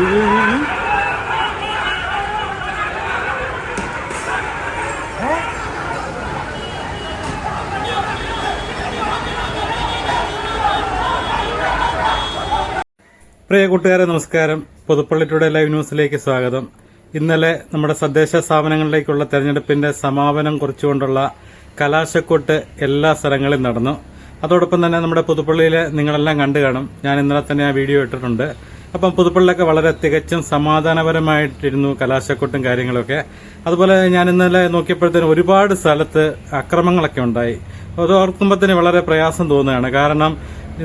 പ്രിയ കൂട്ടുകാരെ നമസ്കാരം. Puthuppally today live ന്യൂസിലേക്ക് സ്വാഗതം. ഇന്നലെ നമ്മുടെ തദ്ദേശ സ്ഥാപനങ്ങളിലേക്കുള്ള തെരഞ്ഞെടുപ്പിന്റെ സമാപനം കുറിച്ചുകൊണ്ടുള്ള കലാശക്കൊട്ട് എല്ലാ സ്ഥലങ്ങളിലും നടന്നു. അതോടൊപ്പം തന്നെ നമ്മുടെ പുതുപ്പള്ളിയിലെ നിങ്ങളെല്ലാം കണ്ടു കാണും. ഞാൻ ഇന്നലെ തന്നെ ആ വീഡിയോ ഇട്ടിട്ടുണ്ട്. അപ്പം പുതുപ്പള്ളിയൊക്കെ വളരെ തികച്ചും സമാധാനപരമായിട്ടിരുന്നു കലാശക്കൊട്ടും കാര്യങ്ങളൊക്കെ. അതുപോലെ ഞാൻ ഇന്നലെ നോക്കിയപ്പോഴത്തേനും ഒരുപാട് സ്ഥലത്ത് അക്രമങ്ങളൊക്കെ ഉണ്ടായി. അത് ഓർക്കുമ്പോഴത്തേന് വളരെ പ്രയാസം തോന്നുകയാണ്. കാരണം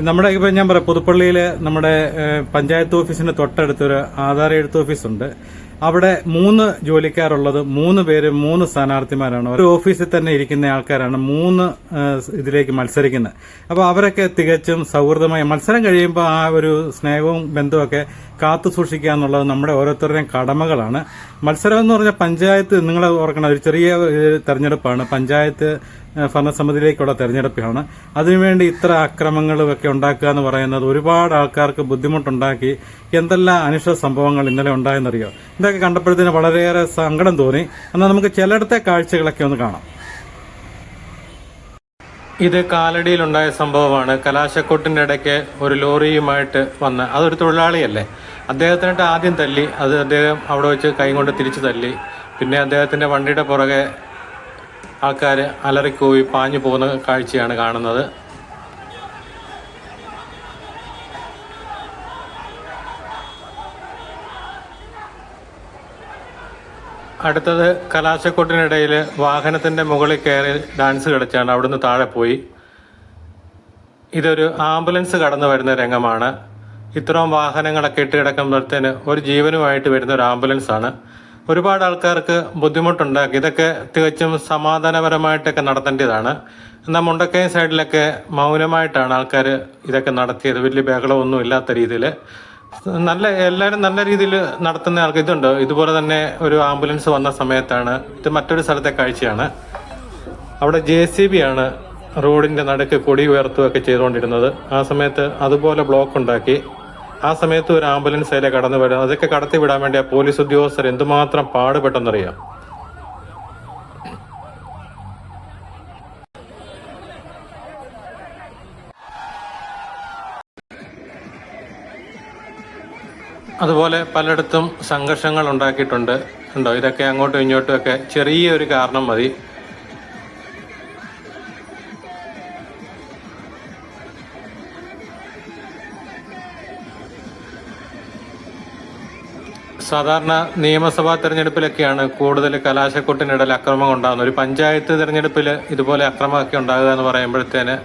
നമ്മുടെ ഇപ്പം ഞാൻ പറയാം, പുതുപ്പള്ളിയിൽ നമ്മുടെ പഞ്ചായത്ത് ഓഫീസിന് തൊട്ടടുത്തൊരു ആധാർ എഴുത്ത് ഓഫീസുണ്ട്. അവിടെ 3 ജോലിക്കാരുള്ളത് 3 പേര് 3 സ്ഥാനാർത്ഥിമാരാണ്. ഒരു ഓഫീസിൽ തന്നെ ഇരിക്കുന്ന ആൾക്കാരാണ് 3 ഇതിലേക്ക് മത്സരിക്കുന്നത്. അപ്പോൾ അവരൊക്കെ തികച്ചും സൗഹൃദമായി മത്സരം കഴിയുമ്പോൾ ആ ഒരു സ്നേഹവും ബന്ധവുമൊക്കെ കാത്തു സൂക്ഷിക്കുക എന്നുള്ളത് നമ്മുടെ ഓരോരുത്തരുടെയും കടമകളാണ്. മത്സരം എന്ന് പറഞ്ഞാൽ പഞ്ചായത്ത്, നിങ്ങൾ ഓർക്കണം, ഒരു ചെറിയ തെരഞ്ഞെടുപ്പാണ്. പഞ്ചായത്ത് ഭരണസമിതിയിലേക്കുള്ള തെരഞ്ഞെടുപ്പാണ്. അതിനുവേണ്ടി ഇത്ര അക്രമങ്ങളും ഒക്കെ ഉണ്ടാക്കുക എന്ന് പറയുന്നത് ഒരുപാട് ആൾക്കാർക്ക് ബുദ്ധിമുട്ടുണ്ടാക്കി. എന്തെല്ലാം അനിഷ്ട സംഭവങ്ങൾ ഇന്നലെ ഉണ്ടായെന്നറിയോ? ഇതൊക്കെ കണ്ടപ്പോഴത്തേന് വളരെയേറെ സങ്കടം തോന്നി. എന്നാൽ നമുക്ക് ചിലയിടത്തെ കാഴ്ചകളൊക്കെ ഒന്ന് കാണാം. ഇത് കാലടിയിലുണ്ടായ സംഭവമാണ്. കലാശക്കൊട്ടിന്റെ ഇടയ്ക്ക് ഒരു ലോറിയുമായിട്ട് വന്ന്, അതൊരു തൊഴിലാളിയല്ലേ, അദ്ദേഹത്തിനായിട്ട് ആദ്യം തല്ലി. അത് അദ്ദേഹം അവിടെ വെച്ച് കൈ കൊണ്ട് തിരിച്ചു തല്ലി. പിന്നെ അദ്ദേഹത്തിന്റെ വണ്ടിയുടെ പുറകെ ആൾക്കാർ അലറിക്കോയി പാഞ്ഞു പോകുന്ന കാഴ്ചയാണ് കാണുന്നത്. അടുത്തത് കലാശക്കൊട്ടിനിടയിൽ വാഹനത്തിന്റെ മുകളിൽ കയറി ഡാൻസ് കളിച്ചാണ് അവിടുന്ന് താഴെ പോയി. ഇതൊരു ആംബുലൻസ് കടന്നു വരുന്ന രംഗമാണ്. ഇത്രയും വാഹനങ്ങളൊക്കെ ഇട്ട് കിടക്കുമ്പോഴത്തേന് ഒരു ജീവനുമായിട്ട് വരുന്ന ഒരു ആംബുലൻസ് ആണ്. ഒരുപാട് ആൾക്കാർക്ക് ബുദ്ധിമുട്ടുണ്ടാക്കി. ഇതൊക്കെ തികച്ചും സമാധാനപരമായിട്ടൊക്കെ നടത്തേണ്ടതാണ്. എന്നാൽ മുണ്ടക്കയം സൈഡിലൊക്കെ മൗനമായിട്ടാണ് ആൾക്കാർ ഇതൊക്കെ നടത്തിയത്. വലിയ ബഹളമൊന്നും ഇല്ലാത്ത രീതിയിൽ എല്ലാവരും നല്ല രീതിയിൽ നടത്തുന്ന ആൾക്ക് ഇതുണ്ട്. ഇതുപോലെ തന്നെ ഒരു ആംബുലൻസ് വന്ന സമയത്താണ്, ഇത് മറ്റൊരു സ്ഥലത്തെ കാഴ്ചയാണ്. അവിടെ JCB ആണ് റോഡിന്റെ നടുക്ക് കൊടി ഉയർത്തുകയൊക്കെ ചെയ്തുകൊണ്ടിരുന്നത്. ആ സമയത്ത് അതുപോലെ ബ്ലോക്ക് ഉണ്ടാക്കി. ആ സമയത്ത് ഒരു ആംബുലൻസ് അതിലെ കടന്നു വരും. അതൊക്കെ കടത്തി വിടാൻ വേണ്ടി ആ പോലീസ് ഉദ്യോഗസ്ഥർ എന്തുമാത്രം പാടുപെട്ടെന്നറിയാം. അതുപോലെ പലയിടത്തും സംഘർഷങ്ങൾ ഉണ്ടാക്കിയിട്ടുണ്ട്. ഉണ്ടോ? ഇതൊക്കെ അങ്ങോട്ടും ഇങ്ങോട്ടും ഒക്കെ ചെറിയൊരു കാരണം മതി. സാധാരണ നിയമസഭാ തെരഞ്ഞെടുപ്പിലൊക്കെയാണ് കൂടുതൽ കലാശക്കൊട്ടിനിടയിൽ അക്രമം ഉണ്ടാകുന്നത്. ഒരു പഞ്ചായത്ത് തെരഞ്ഞെടുപ്പിൽ ഇതുപോലെ അക്രമമൊക്കെ ഉണ്ടാകുക എന്ന് പറയുമ്പോഴത്തേന്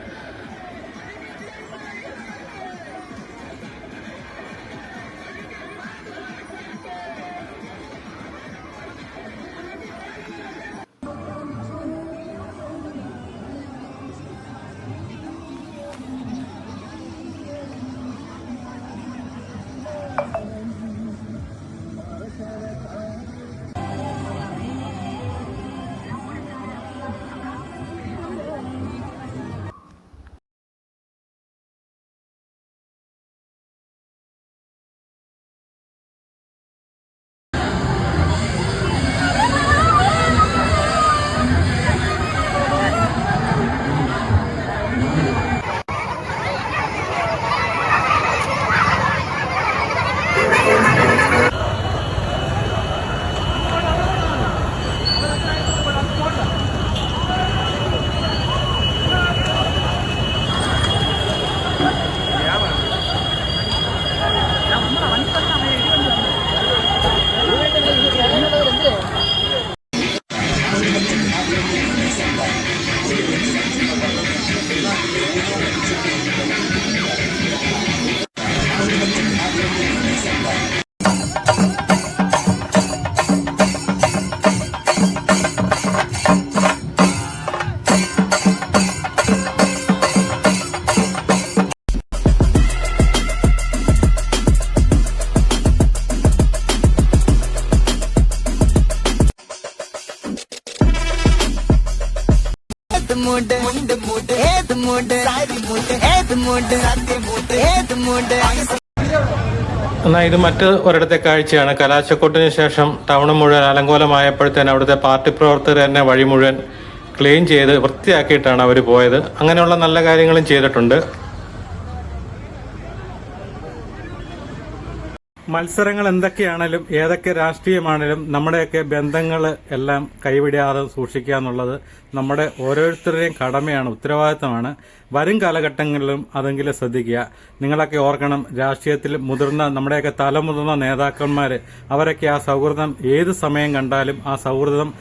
मुंड मुंड मुंड हेद मुंड सारी मुंड हेद मुंड साथे मुंड हेद मुंड എന്നാൽ ഇത് മറ്റ് ഒരിടത്തെ കാഴ്ചയാണ്. കലാശക്കൊട്ടിന് ശേഷം ടൗൺ മുഴുവൻ അലങ്കോലമായപ്പോഴത്തേന് അവിടുത്തെ പാർട്ടി പ്രവർത്തകർ തന്നെ വഴി മുഴുവൻ ക്ലീൻ ചെയ്ത് വൃത്തിയാക്കിയിട്ടാണ് അവർ പോയത്. അങ്ങനെയുള്ള നല്ല കാര്യങ്ങളും ചെയ്തിട്ടുണ്ട്. മത്സരങ്ങൾ എന്തൊക്കെയാണേലും ഏതൊക്കെ രാഷ്ട്രീയമാണേലും നമ്മുടെയൊക്കെ ബന്ധങ്ങൾ എല്ലാം കൈവിടാതെ സൂക്ഷിക്കുക എന്നുള്ളത് നമ്മുടെ ഓരോരുത്തരുടെയും കടമയാണ്, ഉത്തരവാദിത്തമാണ്. വരും കാലഘട്ടങ്ങളിലും അതെങ്കിലും ശ്രദ്ധിക്കുക. നിങ്ങളൊക്കെ ഓർക്കണം, രാഷ്ട്രീയത്തിൽ മുതിർന്ന നമ്മുടെയൊക്കെ തലമുതിർന്ന നേതാക്കന്മാർ അവരൊക്കെ ആ സൗഹൃദം ഏത് സമയം കണ്ടാലും ആ സൗഹൃദം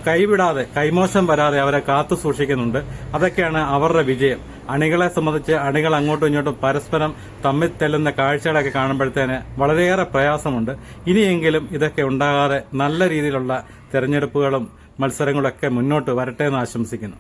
കൈവിടാതെ കൈമോശം വരാതെ അവരെ കാത്തു സൂക്ഷിക്കുന്നുണ്ട്. അതൊക്കെയാണ് അവരുടെ വിജയം. അണികളെ സംബന്ധിച്ച് അണികൾ അങ്ങോട്ടും ഇങ്ങോട്ടും പരസ്പരം തമ്മിൽ തെല്ലുന്ന കാഴ്ചകളൊക്കെ കാണുമ്പോഴത്തേന് വളരെയേറെ പ്രയാസമുണ്ട്. ഇനിയെങ്കിലും ഇതൊക്കെ ഉണ്ടാകാതെ നല്ല രീതിയിലുള്ള തെരഞ്ഞെടുപ്പുകളും മത്സരങ്ങളൊക്കെ മുന്നോട്ട് വരട്ടെ എന്ന് ആശംസിക്കുന്നു.